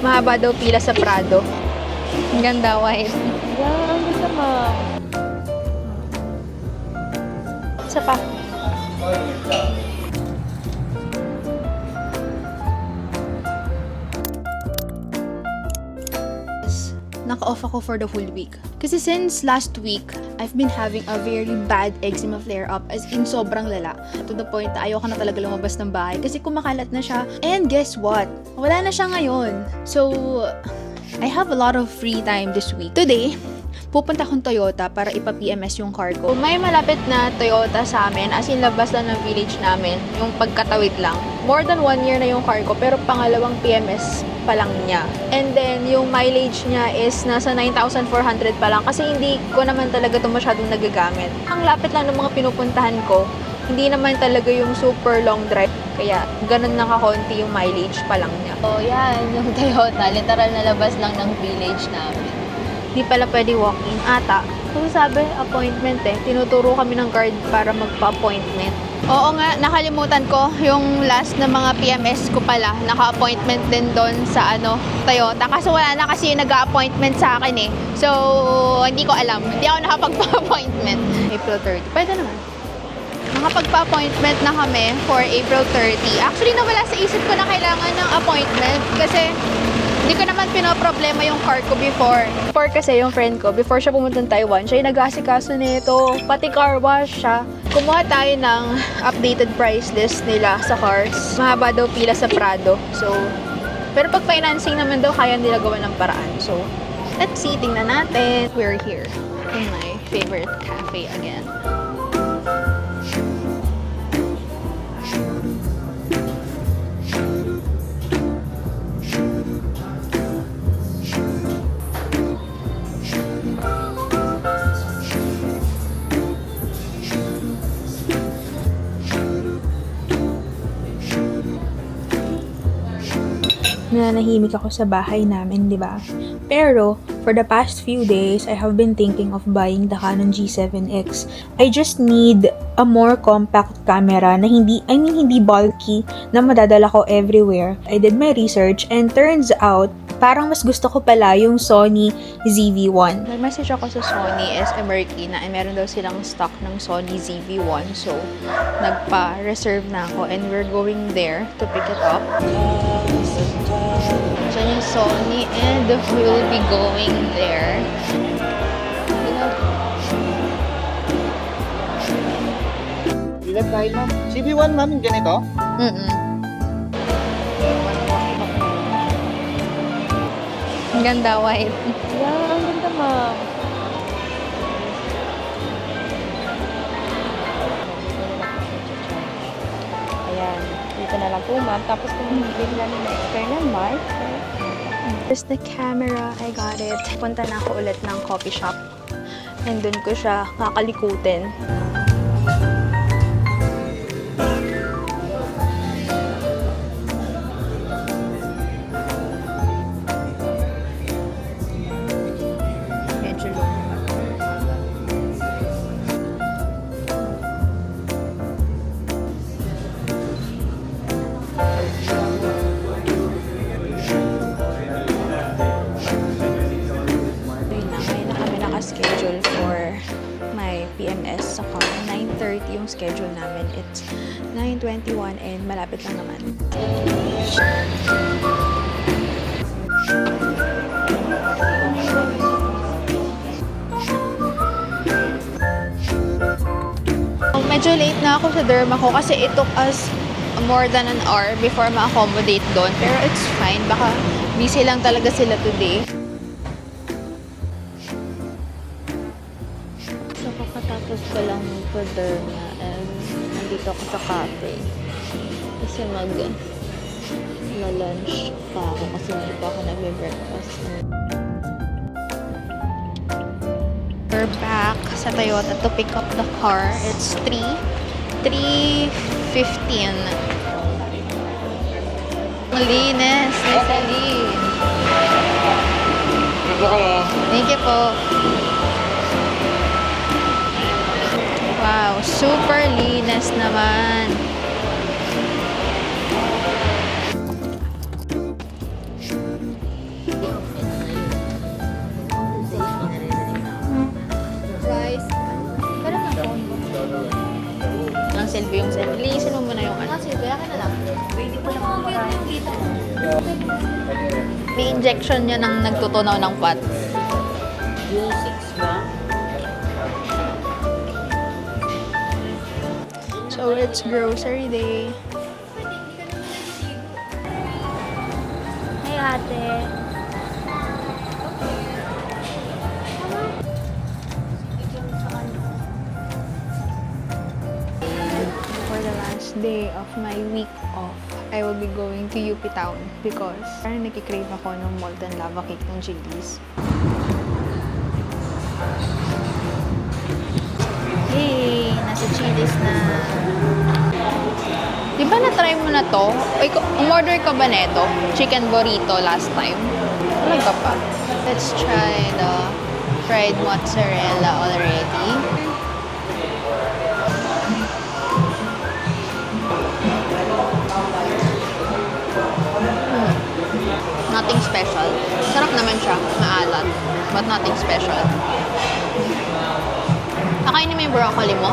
Mahaba daw pila sa Prado. Ang ganda, white. Yeah, ang ganda, ma'am. Isa pa. Naka-off ako for the whole week. Kasi since last week, I've been having a very bad eczema flare-up, as in sobrang lala. To the point na ayoko na talaga lumabas ng bahay kasi kumakalat na siya. And guess what? Wala na siya ngayon. So, I have a lot of free time this week. Today, pupunta akong Toyota para ipa-PMS yung car ko. May malapit na Toyota sa amin, as in labas lang ng village namin, yung pagkatawid lang. More than 1 year na yung car ko, pero pangalawang PMS pa lang niya. And then, yung mileage niya is nasa 9,400 pa lang kasi hindi ko naman talaga ito masyadong nagagamit. Ang lapit lang ng mga pinupuntahan ko, hindi naman talaga yung super long drive. Kaya, ganun na kakonti yung mileage pa lang niya. Oh, yan. Yung Toyota. Literal na labas lang ng village namin. Hindi pala pwede walk-in ata. Kasi sabi, appointment eh. Tinuturo kami ng guard para magpa-appointment. Oo nga, nakalimutan ko yung last na mga PMS ko pala. Naka-appointment din doon sa Toyota. Kaso wala na kasi yung nag-appointment sa akin eh. So, hindi ko alam. Hindi ako nakapagpa-appointment. April 30. Pwede naman. Nakapagpa-appointment na kami for April 30. Actually, nawala sa isip ko na kailangan ng appointment kasi hindi ko naman pinoproblema yung car ko before. Before kasi yung friend ko, before siya pumunta ng Taiwan, siya yung nag-asikaso nito. Pati car wash siya. Kumuha tayo ng updated price list nila sa cars. Mahaba daw pila sa Prado. So, pero pag financing naman daw, kaya nila gawa ng paraan. So, let's see. Tingnan natin. We're here in my favorite cafe again. Nananahimik ako sa bahay namin, di ba? Pero, for the past few days, I have been thinking of buying the Canon G7X. I just need a more compact camera na hindi bulky, na madadala ko everywhere. I did my research and turns out, parang mas gusto ko pala yung Sony ZV-1. Nag-message ako sa Sony SM Merky na meron daw silang stock ng Sony ZV-1. So, nagpa-reserve na ako and we're going there to pick it up. So, yung Sony and we will be going there. Ilan tayo, ma'am? CB1, ma'am, yung ganito? Ang ganda, white. Yeah, ang ganda, ma'am. Ayan. Dito na lang po, ma'am. Tapos kung bigla na external mark. Here's the camera. I got it. Punta na ako ulit ng coffee shop. And dun ko siya kakalikutin. Medyo low. Ngayon na kami naka-schedule for my PMS sa car. 9:30 yung schedule namin. It's 9:21 and malapit lang naman. Medyo late na ako sa derma ko kasi it took us more than an hour before ma-accommodate doon. Pero it's fine. Baka busy lang talaga sila today. So, kakatapos ko lang mag-derma and nandito ako sa cafe. Kasi mag-lunch pa ako kasi hindi pa ako nag-breakfast. We're back sa Toyota to pick up the car. It's 3:15. Ang linis, nice and lean. Thank you po. Wow, super linis naman. May injection yun ng nagtutunaw ng fat. Yung 6 ba? So, it's grocery day. Hey, ate. For the last day of my week off, I will be going to UP Town because parang nakikrave ako ng molten lava cake ng Chili's. Hey, nasa Chili's na. Di ba na-try mo na to? Umorder ka ba neto? Chicken burrito last time? Talaga pa? Let's try the fried mozzarella already. Nothing special. Sarap naman siya. Maalat. But nothing special. Nakainin mo yung broccoli mo?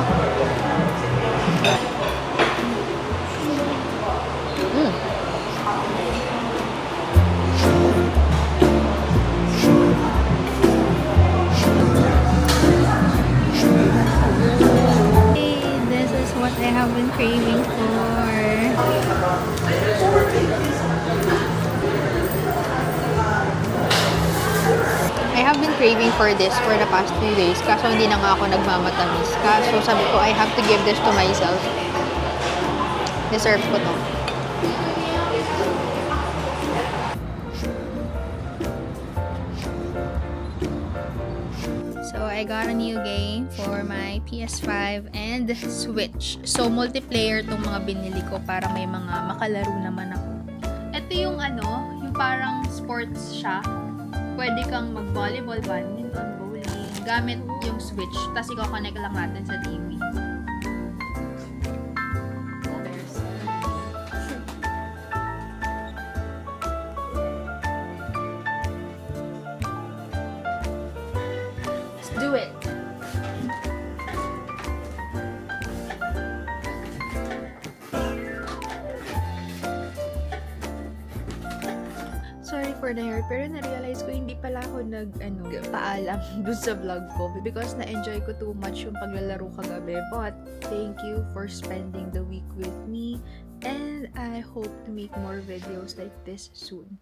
Hey, this is what I have been craving for. I have been craving for this for the past few days. Kaso hindi na nga ako nagmamatamis. Kaso sabi ko, I have to give this to myself. Deserve ko to. So, I got a new game for my PS5 and Switch. So, multiplayer tong mga binili ko para may mga makalaro naman ako. Ito yung yung parang sports siya. Pwede kang mag-volleyball, badminton, bowling, gamit yung Switch. Tapos i-connect lang natin sa TV. Let's do it! Sorry for the hair, pero na-realize ko hindi pala ako paalam dun sa vlog ko because na-enjoy ko too much yung paglalaro kagabi. But, thank you for spending the week with me and I hope to make more videos like this soon.